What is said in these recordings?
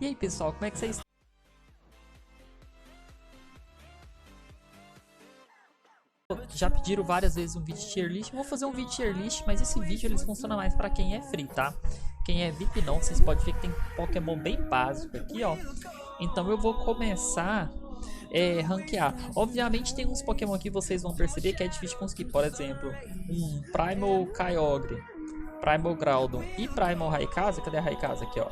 E aí pessoal, como é que vocês já pediram várias vezes um vídeo tier list? Eu vou fazer um vídeo tier list, mas esse vídeo eles funcionam mais pra quem é free, tá? Quem é VIP não, vocês podem ver que tem Pokémon bem básico aqui, ó. Então eu vou começar ranquear. Obviamente tem uns Pokémon aqui que vocês vão perceber que é difícil de conseguir. Por exemplo, um Primal Kyogre, Primal Groudon e Primal Rayquaza. Cadê a Rayquaza aqui, ó?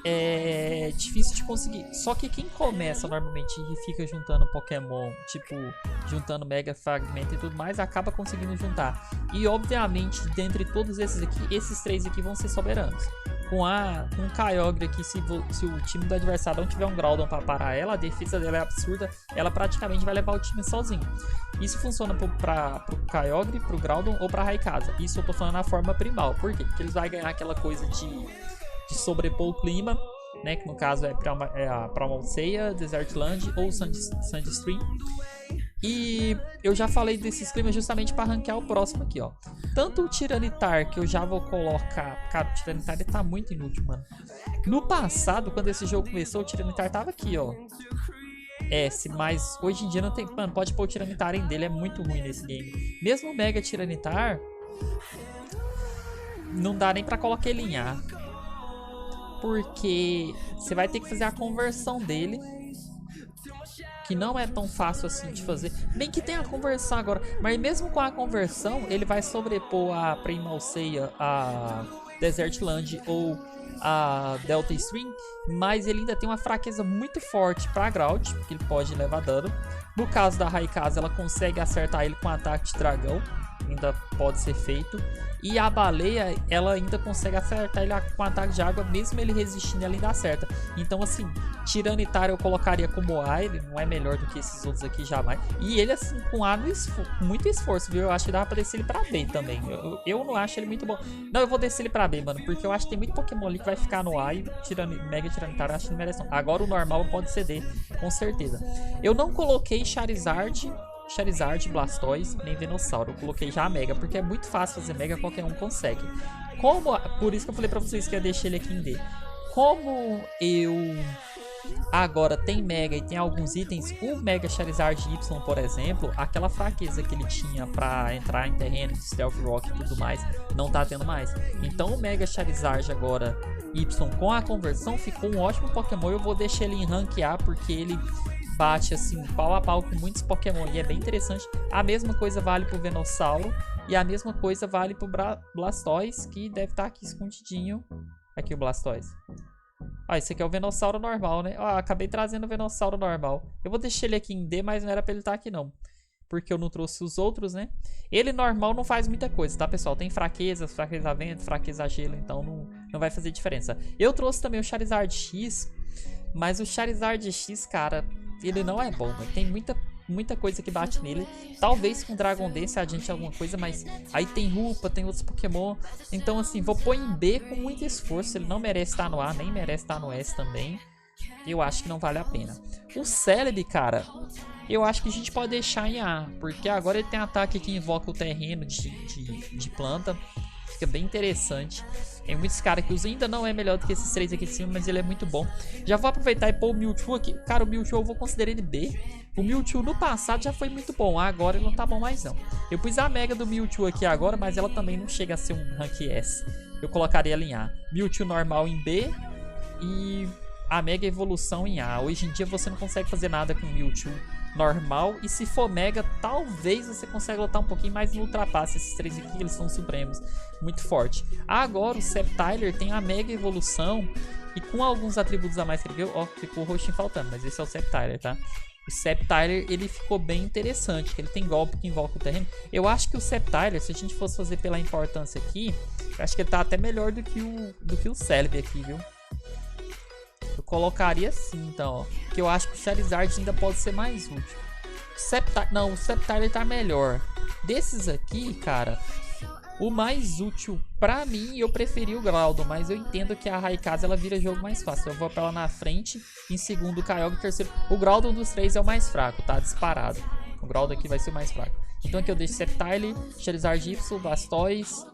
É difícil de conseguir. Só que quem começa normalmente e fica juntando Pokémon, tipo, juntando Mega Fragmento e tudo mais, acaba conseguindo juntar. E obviamente, dentre todos esses aqui, esses três aqui vão ser soberanos. Com um Kyogre aqui, se o time do adversário não tiver um Groudon para parar ela, a defesa dela é absurda, ela praticamente vai levar o time sozinho. Isso funciona pro Kyogre, pro Groudon ou pra Rayquaza. Isso eu tô falando na forma primal. Por quê? Porque eles vão ganhar aquela coisa de sobrepor o clima, né, que no caso é a Pramalseia, Desertland ou Sandstream. E eu já falei desses climas justamente para ranquear o próximo aqui, ó. Tanto o Tiranitar, que eu já vou colocar. Cara, o Tiranitar ele tá muito inútil, mano. No passado, quando esse jogo começou, o Tiranitar tava aqui, ó. Mas hoje em dia não tem. Mano, pode pôr o Tiranitar em dele, é muito ruim nesse game. Mesmo o Mega Tiranitar, não dá nem pra colocar ele em A. Porque você vai ter que fazer a conversão dele, que não é tão fácil assim de fazer. Bem que tem a conversão agora, mas mesmo com a conversão, ele vai sobrepor a Primalseia, a Desertland ou a Delta Stream, mas ele ainda tem uma fraqueza muito forte para Groudon, porque ele pode levar dano. No caso da Rayquaza, ela consegue acertar ele com ataque de dragão, ainda pode ser feito. E a baleia, ela ainda consegue acertar ele com ataque de água, mesmo ele resistindo, ela ainda acerta. Então, assim, Tiranitar eu colocaria como A, ele não é melhor do que esses outros aqui jamais. E ele, assim, com A com muito esforço, viu? Eu acho que dá pra descer ele pra B também. Eu não acho ele muito bom. Não, eu vou descer ele pra B, mano, porque eu acho que tem muito Pokémon ali que vai ficar no A e Mega Tiranitar eu acho que não merece não. Agora o normal pode ser D, com certeza. Eu não coloquei Charizard, Blastoise, nem Venossauro. Eu coloquei já a Mega, porque é muito fácil fazer Mega, qualquer um consegue. Por isso que eu falei pra vocês que eu deixei ele aqui em D. Como eu agora tem Mega e tem alguns itens, o Mega Charizard Y, por exemplo, aquela fraqueza que ele tinha pra entrar em terreno de Stealth Rock e tudo mais, não tá tendo mais. Então o Mega Charizard agora Y com a conversão ficou um ótimo Pokémon. Eu vou deixar ele em Rank A, porque ele bate assim pau a pau com muitos Pokémon e é bem interessante. A mesma coisa vale pro Venossauro e a mesma coisa vale pro Blastoise, que deve estar aqui escondidinho. Aqui o Blastoise. Esse aqui é o Venossauro normal, né? Acabei trazendo o Venossauro normal. Eu vou deixar ele aqui em D, mas não era pra ele estar aqui não, porque eu não trouxe os outros, né? Ele normal não faz muita coisa, tá, pessoal? Tem fraquezas, fraqueza a vento, fraqueza a gelo, então não vai fazer diferença. Eu trouxe também o Charizard X, mas o Charizard X, cara, ele não é bom, né? Tem muita coisa que bate nele. Talvez com Dragon Dance adiante alguma coisa, mas aí tem Rupa, tem outros Pokémon. Então, assim, vou pôr em B com muito esforço. Ele não merece estar no A, nem merece estar no S também. Eu acho que não vale a pena. O Celebi, cara, eu acho que a gente pode deixar em A, porque agora ele tem ataque que invoca o terreno de planta. Fica bem interessante. Tem muitos caras que usam, ainda não é melhor do que esses três aqui de cima, mas ele é muito bom. Já vou aproveitar e pôr o Mewtwo aqui. Cara, o Mewtwo eu vou considerar ele B. O Mewtwo no passado já foi muito bom, agora ele não tá bom mais não. Eu pus a Mega do Mewtwo aqui agora, mas ela também não chega a ser um Rank S. Eu colocaria ela em A. Mewtwo normal em B e a Mega Evolução em A. Hoje em dia você não consegue fazer nada com o Mewtwo normal, e se for Mega, talvez você consiga lutar um pouquinho mais no ultrapasse. Esses três aqui, eles são supremos, muito forte. Agora o Sceptile tem a Mega Evolução e com alguns atributos a mais que ele ganhou. Ó, ficou o roxinho faltando, mas esse é o Sceptile, tá? O Sceptile, ele ficou bem interessante, que ele tem golpe que invoca o terreno. Eu acho que o Sceptile, se a gente fosse fazer pela importância aqui, eu acho que ele tá até melhor do que o Celebi aqui, viu? Eu colocaria assim, então, ó. Que eu acho que o Charizard ainda pode ser mais útil. O Sceptile tá melhor. Desses aqui, cara, o mais útil pra mim, eu preferi o Groudon, mas eu entendo que a Rayquaza ela vira jogo mais fácil. Eu vou pra ela na frente, em segundo o Kyogre, em terceiro. O Groudon dos três é o mais fraco, tá? Disparado. O Groudon aqui vai ser o mais fraco. Então aqui eu deixo Sceptile, Charizard Y, Blastoise,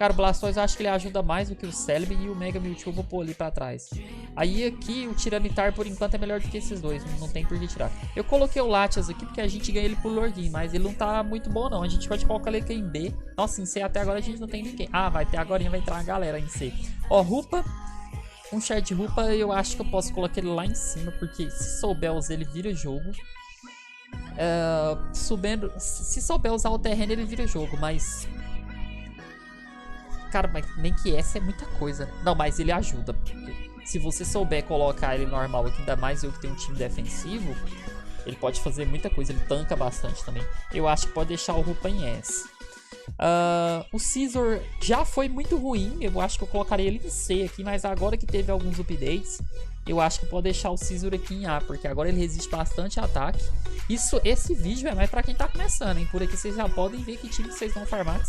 Cara, o Blastoise eu acho que ele ajuda mais do que o Celebi e o Mega Mewtwo eu vou pôr ali pra trás. Aí aqui o Tiranitar por enquanto é melhor do que esses dois, não tem por que tirar. Eu coloquei o Latias aqui porque a gente ganha ele por Lordin, mas ele não tá muito bom não. A gente pode colocar ele aqui em B. Nossa, em C até agora a gente não tem ninguém. Ah, vai ter agora, vai entrar uma galera em C. Ó, Rupa. Um Shard Rupa eu acho que eu posso colocar ele lá em cima, porque se souber usar ele vira jogo. Se souber usar o terreno ele vira jogo, mas... Cara, mas nem que essa é muita coisa. Não, mas ele ajuda. Se você souber colocar ele normal aqui, ainda mais eu que tenho um time defensivo, ele pode fazer muita coisa. Ele tanca bastante também. Eu acho que pode deixar o Rupa em S. O Scizor já foi muito ruim. Eu acho que eu colocaria ele em C aqui, mas agora que teve alguns updates, eu acho que pode deixar o Scizor aqui em A, porque agora ele resiste bastante a ataque. Esse vídeo é mais pra quem tá começando, hein? Por aqui vocês já podem ver que time que vocês vão farmar.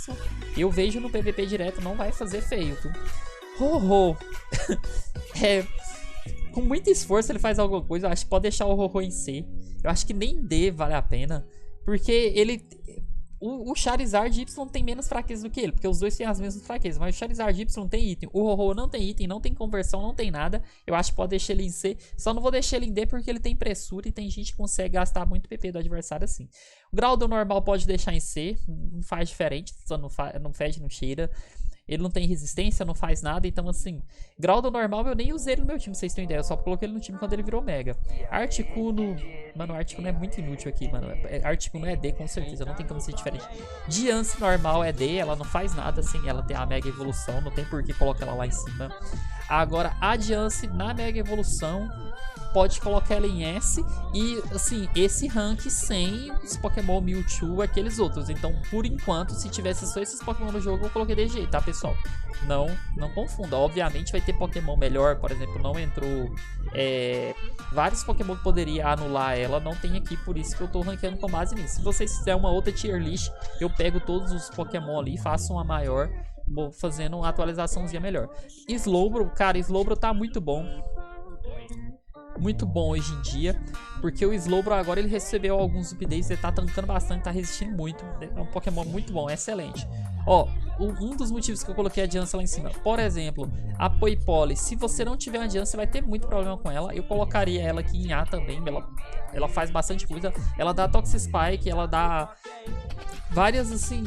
Eu vejo no PVP direto, não vai fazer feio, viu? Ho-ho! Com muito esforço ele faz alguma coisa. Eu acho que pode deixar o Ho-ho em C. Eu acho que nem D vale a pena, porque ele... O Charizard Y tem menos fraqueza do que ele, porque os dois têm as mesmas fraquezas, mas o Charizard Y tem item, o Ho-Oh não tem item, não tem conversão, não tem nada. Eu acho que pode deixar ele em C, só não vou deixar ele em D porque ele tem pressura e tem gente que consegue gastar muito PP do adversário assim. O Groudon normal pode deixar em C, não faz diferente, só não fede, não cheira. Ele não tem resistência, não faz nada, então assim, Groudon normal eu nem usei ele no meu time, vocês têm ideia, eu só coloquei ele no time quando ele virou Mega. Articuno, mano, o Articuno é muito inútil aqui, mano, Articuno é D com certeza, não tem como ser diferente. Diancie normal é D, ela não faz nada assim, ela tem a Mega Evolução, não tem por que colocar ela lá em cima. Agora, a Diancie na Mega Evolução, pode colocar ela em S e, assim, esse rank sem os Pokémon Mewtwo, aqueles outros. Então, por enquanto, se tivesse só esses Pokémon no jogo, eu coloquei desse jeito, tá, pessoal? Não confunda. Obviamente vai ter Pokémon melhor, por exemplo, não entrou vários Pokémon que poderia anular ela, não tem aqui, por isso que eu tô ranqueando com base nisso. Se vocês fizerem uma outra tier list, eu pego todos os Pokémon ali, faço uma maior, vou fazendo uma atualizaçãozinha melhor. Slowbro, cara, Slowbro tá muito bom. Muito bom hoje em dia, porque o Slowbro agora ele recebeu alguns updates, ele tá tancando bastante, tá resistindo muito, é um Pokémon muito bom, excelente. Ó, um dos motivos que eu coloquei a Diancie lá em cima, por exemplo, a Poipole, se você não tiver a Diancie, você vai ter muito problema com ela. Eu colocaria ela aqui em A também, ela faz bastante coisa, ela dá Toxic Spike, ela dá várias assim...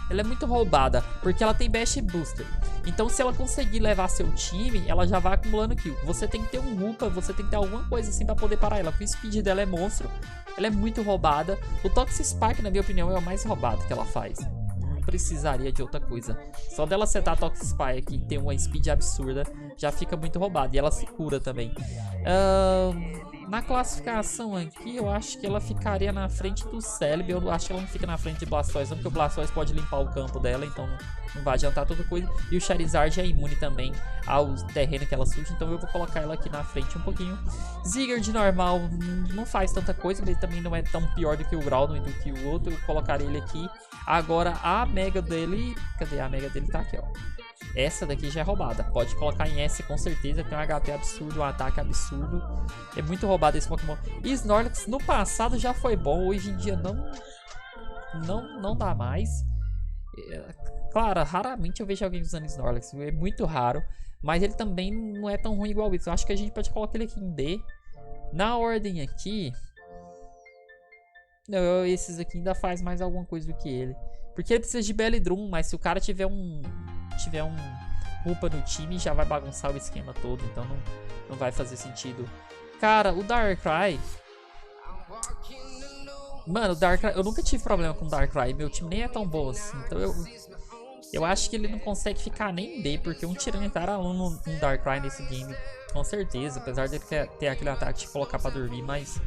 Ela é muito roubada, porque ela tem Bash Booster. Então se ela conseguir levar seu time, ela já vai acumulando kill. Você tem que ter um Rupa, você tem que ter alguma coisa assim pra poder parar ela. Porque o speed dela é monstro, ela é muito roubada. O Toxic Spike, na minha opinião, é o mais roubado que ela faz. Não precisaria de outra coisa. Só dela setar Toxic Spike e ter uma speed absurda, já fica muito roubada. E ela se cura também. Na classificação aqui, eu acho que ela ficaria na frente do Celebi. Eu acho que ela não fica na frente de Blastoise, não, porque o Blastoise pode limpar o campo dela, então não vai adiantar toda coisa. E o Charizard é imune também ao terreno que ela suja, então eu vou colocar ela aqui na frente um pouquinho. Zigguard normal não faz tanta coisa, mas também não é tão pior do que o Groudon e do que o outro. Eu colocaria ele aqui. Agora a Mega dele... Cadê a Mega dele? Tá aqui, ó. Essa daqui já é roubada. Pode colocar em S com certeza. Tem um HP absurdo, um ataque absurdo. É muito roubado esse Pokémon. E Snorlax no passado já foi bom. Hoje em dia não dá mais. Claro, raramente eu vejo alguém usando Snorlax. É muito raro. Mas ele também não é tão ruim igual isso. Eu acho que a gente pode colocar ele aqui em D. Na ordem aqui... Não, esses aqui ainda faz mais alguma coisa do que ele. Porque ele precisa de Belledrum, mas se o cara tiver um Rupa no time, já vai bagunçar o esquema todo, então não vai fazer sentido. Cara, o Darkrai... Mano, o Darkrai... Eu nunca tive problema com o Darkrai, meu time nem é tão bom assim, então eu acho que ele não consegue ficar nem em D, porque um Tiranitar um Darkrai nesse game, com certeza, apesar dele ter aquele ataque de colocar pra dormir, mas...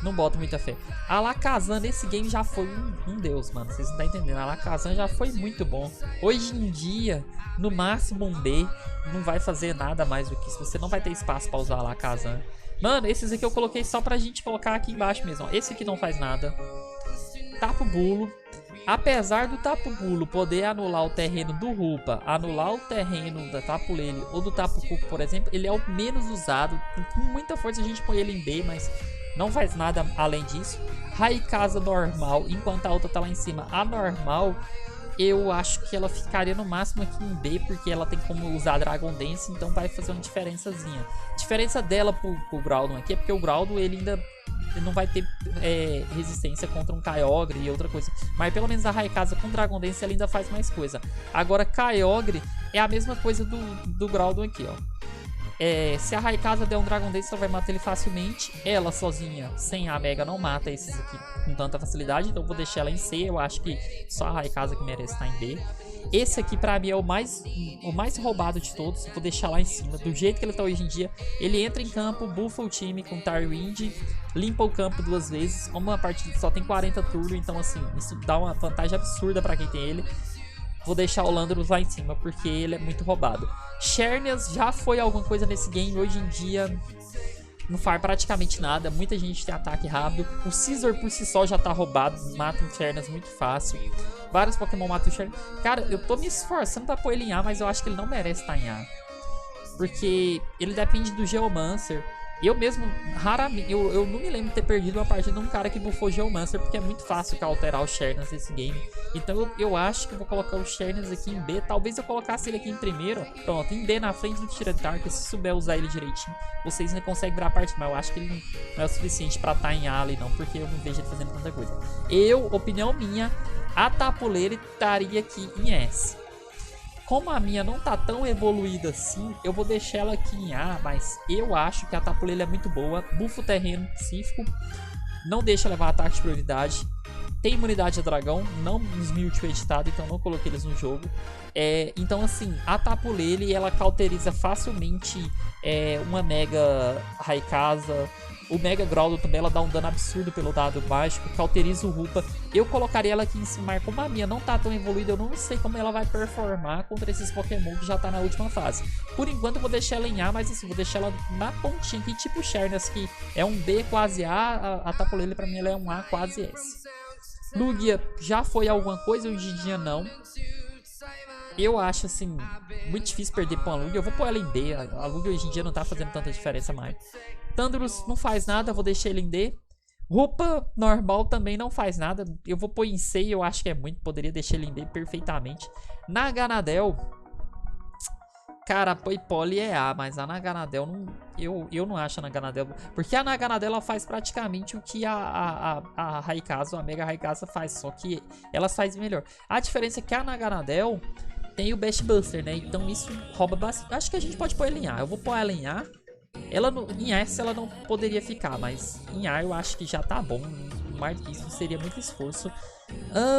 Não boto muita fé. A Alakazam nesse game já foi um deus, mano. Vocês não estão entendendo. A Alakazam já foi muito bom. Hoje em dia, no máximo um B. Não vai fazer nada mais do que isso. Você não vai ter espaço pra usar a Alakazam. Mano, esses aqui eu coloquei só pra gente colocar aqui embaixo mesmo. Ó. Esse aqui não faz nada. Tapu Bulo. Apesar do Tapu Bulo poder anular o terreno do Rupa, anular o terreno da Tapu Lele ou do Tapu Koko, por exemplo, ele é o menos usado. Com muita força a gente põe ele em B, mas... Não faz nada além disso. Raikasa normal, enquanto a outra tá lá em cima. A normal, eu acho que ela ficaria no máximo aqui em B, porque ela tem como usar Dragon Dance, então vai fazer uma diferençazinha. A diferença dela pro Groudon aqui é porque o Groudon ele ainda não vai ter resistência contra um Kyogre e outra coisa. Mas pelo menos a Rayquaza com Dragon Dance ela ainda faz mais coisa. Agora Kyogre é a mesma coisa do Groudon aqui, ó. Se a Rayquaza der um Dragon Dance, ela vai matar ele facilmente. Ela sozinha, sem a Mega, não mata esses aqui com tanta facilidade. Então eu vou deixar ela em C. Eu acho que só a Rayquaza que merece estar em B. Esse aqui pra mim é o mais roubado de todos. Eu vou deixar lá em cima. Do jeito que ele tá hoje em dia, ele entra em campo, buffa o time com Tailwind, limpa o campo 2 vezes. Como uma partida só tem 40 turnos, então assim, isso dá uma vantagem absurda pra quem tem ele. Vou deixar o Landorus lá em cima, porque ele é muito roubado. Xerneas já foi alguma coisa nesse game. Hoje em dia não faz praticamente nada. Muita gente tem ataque rápido. O Scizor por si só já tá roubado. Mata o Xerneas muito fácil. Vários Pokémon matam o Xerneas. Cara, eu tô me esforçando pra pôr ele em A, mas eu acho que ele não merece estar em A. Porque ele depende do Geomancer. Eu mesmo, raramente, eu não me lembro de ter perdido uma partida de um cara que buffou Geomancer, porque é muito fácil alterar o Xerneas nesse game. Então eu acho que eu vou colocar o Xerneas aqui em B. Talvez eu colocasse ele aqui em primeiro. Pronto, em B na frente do Tyranitar, que se souber usar ele direitinho, vocês ainda conseguem virar a partida. Mas eu acho que ele não é o suficiente pra estar em A ali não, porque eu não vejo ele fazendo tanta coisa. Opinião minha, a Tapu Lele estaria aqui em S. Como a minha não tá tão evoluída assim, eu vou deixar ela aqui em A, mas eu acho que a Tapu Lele é muito boa. Bufa o terreno psíquico, não deixa levar ataque de prioridade. Tem imunidade a dragão, não nos Mewtwo editado, então não coloquei eles no jogo. Então assim, a Tapu Lele ela cauteriza facilmente uma Mega Rayquaza. O Mega Groudon também, ela dá um dano absurdo pelo dado mágico, cauteriza o Rupa. Eu colocaria ela aqui em cima, mas como a minha não tá tão evoluída, eu não sei como ela vai performar contra esses Pokémon que já tá na última fase. Por enquanto eu vou deixar ela em A, mas assim, vou deixar ela na pontinha aqui, tipo Xerneas, que é um B quase A, a Tapu Lele pra mim ela é um A quase S. Lugia já foi alguma coisa, hoje em dia não. Eu acho assim, muito difícil perder pra uma Lugia. Eu vou pôr ela em D, a Lugia hoje em dia não tá fazendo tanta diferença mais. Thundurus não faz nada, eu vou deixar ele em D. Rupa normal também não faz nada. Eu vou pôr em C, eu acho que é muito. Poderia deixar ele em D perfeitamente. Naganadel, cara, a Poipole é A, mas a Naganadel não, eu não acho a Naganadel. Porque a Naganadel ela faz praticamente o que a Rayquaza, a Mega Rayquaza faz, só que ela faz melhor. A diferença é que a Naganadel tem o Best Buster, né? Então isso rouba bastante. Acho que a gente pode pôr ela em A. Eu vou pôr ela em A. Ela em S ela não poderia ficar, mas em A eu acho que já tá bom. Mais que isso seria muito esforço.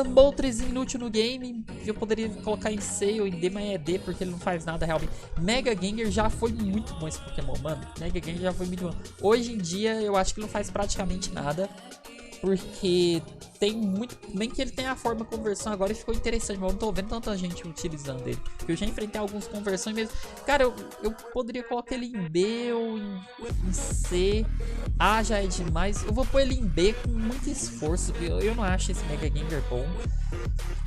Moltres inútil no game. Eu poderia colocar em C ou em D, mas é D porque ele não faz nada realmente. Mega Gengar já foi muito bom esse Pokémon, mano. Mega Gengar já foi muito bom. Hoje em dia eu acho que ele não faz praticamente nada, porque tem muito... Bem que ele tem a forma conversão agora e ficou interessante, mas eu não tô vendo tanta gente utilizando ele. Eu já enfrentei alguns conversões mesmo. Cara, eu poderia colocar ele em B ou em C. A já é demais. Eu vou pôr ele em B com muito esforço. Eu não acho esse Mega Gengar bom.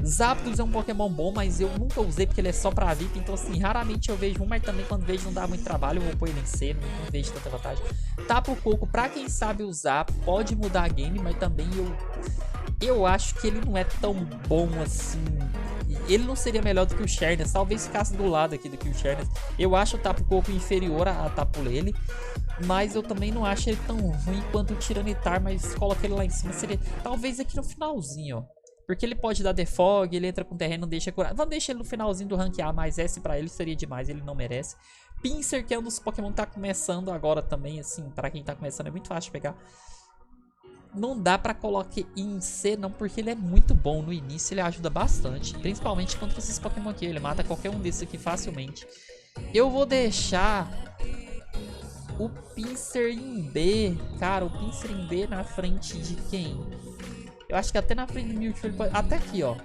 Zapdos é um Pokémon bom, mas eu nunca usei porque ele é só pra VIP. Então assim, raramente eu vejo um, mas também quando vejo não dá muito trabalho. Eu vou pôr ele em C, não vejo tanta vantagem. Tapu Koko, pra quem sabe usar, pode mudar a game, mas também eu acho que ele não é tão bom assim. Ele não seria melhor do que o Xerneas, talvez ficasse do lado aqui do que o Xerneas. Eu acho o Tapu Koko inferior a Tapu Lele, mas eu também não acho ele tão ruim quanto o Tyranitar, mas coloca ele lá em cima, seria talvez aqui no finalzinho, ó. Porque ele pode dar defog, ele entra com terreno, não deixa curar. Vamos deixar ele no finalzinho do rank A, mas S pra ele seria demais, ele não merece. Pinsir, que é um dos Pokémon que tá começando agora também, assim, pra quem tá começando é muito fácil de pegar. Não dá pra colocar em C não, porque ele é muito bom no início, ele ajuda bastante. Principalmente contra esses Pokémon aqui, ele mata qualquer um desses aqui facilmente. Eu vou deixar o Pinsir em B. Cara, o Pinsir em B na frente de quem? Eu acho que até na frente do Mewtwo ele pode... Até aqui, ó.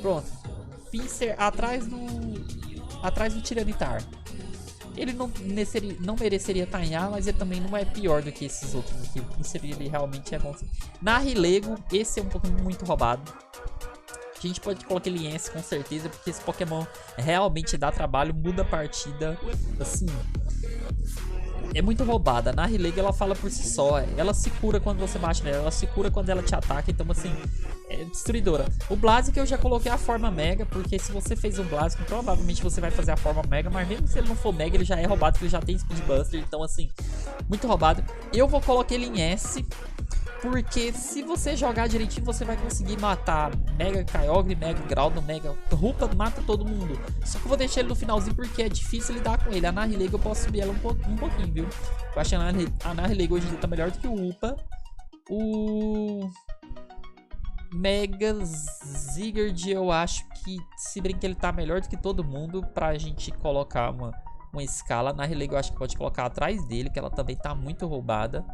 Pronto. Pinsir atrás do Tyranitar. Ele não mereceria estar em A, mas ele também não é pior do que esses outros aqui. O Pinsir ele realmente é bom. Nihilego, esse é um Pokémon muito roubado. A gente pode colocar ele em S com certeza, porque esse Pokémon realmente dá trabalho, muda a partida. Assim, é muito roubada. Na Nahilego ela fala por si só. Ela se cura quando você bate nela. Ela se cura quando ela te ataca. Então, assim, é destruidora. O Blaziken eu já coloquei a forma Mega. Porque se você fez um Blaziken, provavelmente você vai fazer a forma Mega. Mas mesmo se ele não for Mega, ele já é roubado. Porque ele já tem Speed Buster. Então, assim, muito roubado. Eu vou colocar ele em S. Porque se você jogar direitinho, você vai conseguir matar Mega Kyogre, Mega Groudon, Mega Rupa, mata todo mundo. Só que eu vou deixar ele no finalzinho porque é difícil lidar com ele. A Nahilego eu posso subir ela um pouquinho, viu? Eu acho que a Nahilego hoje em dia tá melhor do que o Rupa. O Mega Zygarde eu acho que, se brincar, ele tá melhor do que todo mundo pra gente colocar uma escala. A Nahilego eu acho que pode colocar atrás dele, que ela também tá muito roubada.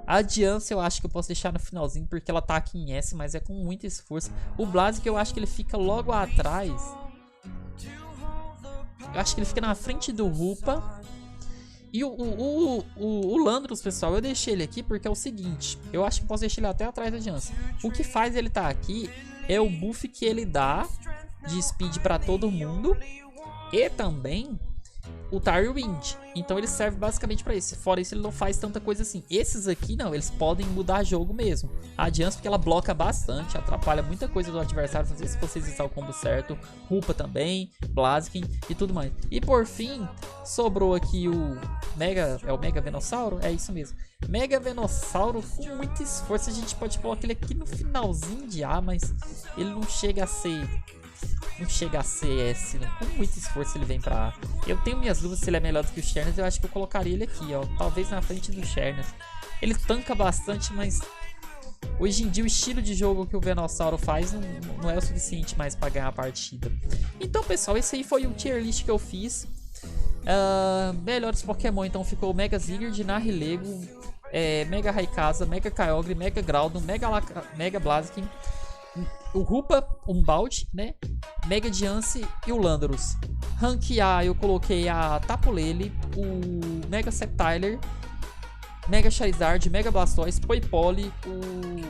A Diancie eu acho que eu posso deixar no finalzinho porque ela tá aqui em S, mas é com muito esforço. O Blaziken eu acho que ele fica logo atrás. Eu acho que ele fica na frente do Rupa. E o Landorus, pessoal, eu deixei ele aqui porque é o seguinte. Eu acho que eu posso deixar ele até atrás da Diancie. O que faz ele tá aqui é o buff que ele dá de speed pra todo mundo. E também o Tailwind. Então ele serve basicamente pra isso. Fora isso ele não faz tanta coisa assim. Esses aqui não, eles podem mudar jogo mesmo. A Diancie porque ela bloca bastante, atrapalha muita coisa do adversário fazer se vocês usar o combo certo. Rupa também, Blaziken e tudo mais. E por fim, sobrou aqui o Mega, é o Mega Venossauro? É isso mesmo. Mega Venossauro com muito esforço. A gente pode colocar ele aqui no finalzinho de A, mas ele não chega a ser... Não chega a ser S, né? Com muito esforço ele vem pra A. Eu tenho minhas dúvidas se ele é melhor do que o Xerneas. Eu acho que eu colocaria ele aqui, ó. Talvez na frente do Xerneas. Ele tanca bastante, mas hoje em dia o estilo de jogo que o Venossauro faz não é o suficiente mais pra ganhar a partida. Então, pessoal, esse aí foi o tier list que eu fiz. Melhores Pokémon, então ficou o Mega Zygarde, Nahilego, Mega Rayquaza, Mega Kyogre, Mega Groudon, Mega Blaziken, o Rupa, um Balde, né? Mega Diancie e o Landorus. Rank A eu coloquei a Tapu Lele, o Mega Sceptile, Mega Charizard, Mega Blastoise, Poipole, o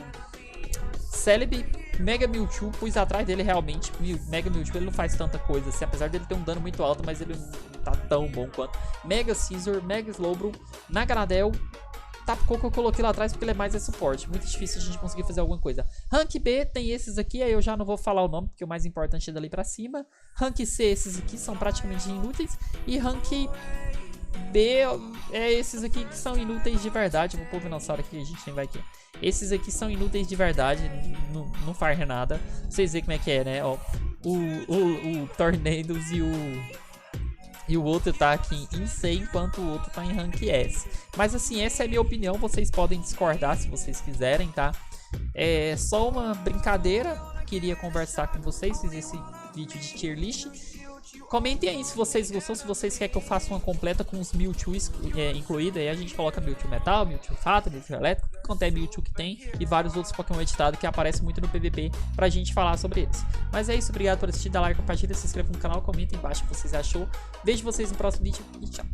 Celebi, Mega Mewtwo, pus atrás dele realmente. Mega Mewtwo ele não faz tanta coisa assim, apesar dele ter um dano muito alto, mas ele não tá tão bom quanto. Mega Scizor, Mega Slowbro, Naganadel. Tapu Koko eu coloquei lá atrás porque ele é mais suporte. Muito difícil a gente conseguir fazer alguma coisa. Rank B tem esses aqui, aí eu já não vou falar o nome, porque o mais importante é dali pra cima. Rank C, esses aqui são praticamente inúteis. E Rank B é esses aqui que são inúteis de verdade. Vou pôr o Venossauro aqui, a gente nem vai aqui. Esses aqui são inúteis de verdade, não faz nada. Vocês veem como é que é, né? Ó, o Tornados e o outro tá aqui em C, enquanto o outro tá em Rank S. Mas assim, essa é a minha opinião, vocês podem discordar se vocês quiserem, tá? É só uma brincadeira, queria conversar com vocês, fiz esse vídeo de tier list. Comentem aí se vocês gostou, se vocês querem que eu faça uma completa com os Mewtwo incluídos. Aí a gente coloca Mewtwo Metal, Mewtwo Fato, Mewtwo Elétrico, quanto é Mewtwo que tem, e vários outros Pokémon editados que aparecem muito no PVP pra gente falar sobre eles. Mas é isso, obrigado por assistir, dá like, compartilha, se inscreva no canal, comenta aí embaixo o que vocês achou. Vejo vocês no próximo vídeo e tchau.